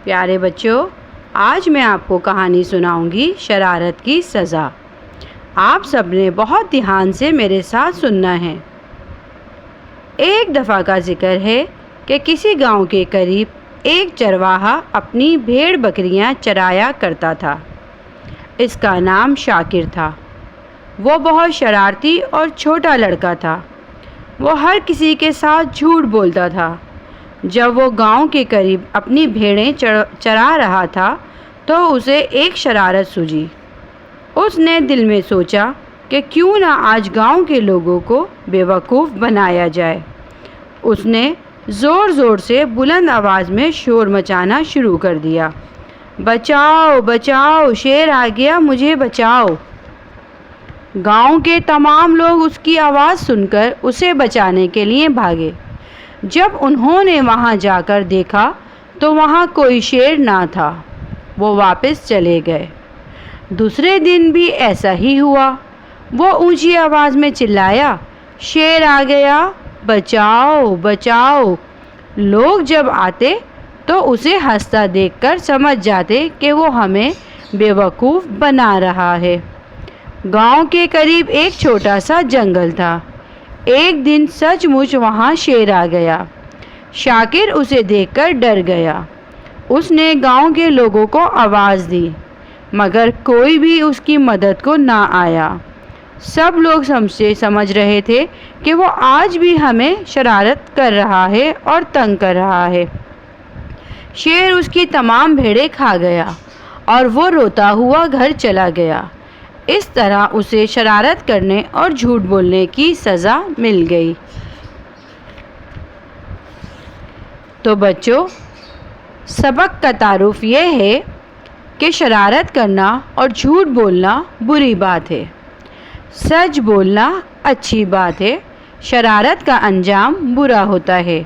پیارے بچوں، آج میں آپ کو کہانی سناؤں گی شرارت کی سزا۔ آپ سب نے بہت دھیان سے میرے ساتھ سننا ہے۔ ایک دفعہ کا ذکر ہے کہ کسی گاؤں کے قریب ایک چرواہا اپنی بھیڑ بکریاں چرایا کرتا تھا۔ اس کا نام شاکر تھا۔ وہ بہت شرارتی اور چھوٹا لڑکا تھا۔ وہ ہر کسی کے ساتھ جھوٹ بولتا تھا۔ جب وہ گاؤں کے قریب اپنی بھیڑیں چرا رہا تھا تو اسے ایک شرارت سوجی۔ اس نے دل میں سوچا کہ کیوں نہ آج گاؤں کے لوگوں کو بے وقوف بنایا جائے۔ اس نے زور زور سے بلند آواز میں شور مچانا شروع کر دیا، بچاؤ بچاؤ، شیر آ گیا، مجھے بچاؤ۔ گاؤں کے تمام لوگ اس کی آواز سن کر اسے بچانے کے لیے بھاگے۔ جب انہوں نے وہاں جا کر دیکھا تو وہاں کوئی شیر نہ تھا۔ وہ واپس چلے گئے۔ دوسرے دن بھی ایسا ہی ہوا۔ وہ اونچی آواز میں چلایا، شیر آ گیا، بچاؤ بچاؤ۔ لوگ جب آتے تو اسے ہنستا دیکھ کر سمجھ جاتے کہ وہ ہمیں بے وقوف بنا رہا ہے۔ گاؤں کے قریب ایک چھوٹا سا جنگل تھا۔ ایک دن سچ مچ وہاں شیر آ گیا۔ شاکر اسے دیکھ کر ڈر گیا۔ اس نے گاؤں کے لوگوں کو آواز دی، مگر کوئی بھی اس کی مدد کو نہ آیا۔ سب لوگ سمجھ رہے تھے کہ وہ آج بھی ہمیں شرارت کر رہا ہے اور تنگ کر رہا ہے۔ شیر اس کی تمام بھیڑیں کھا گیا اور وہ روتا ہوا گھر چلا گیا۔ اس طرح اسے شرارت کرنے اور جھوٹ بولنے کی سزا مل گئی۔ تو بچوں، سبق کا تعارف یہ ہے کہ شرارت کرنا اور جھوٹ بولنا بری بات ہے، سچ بولنا اچھی بات ہے۔ شرارت کا انجام برا ہوتا ہے۔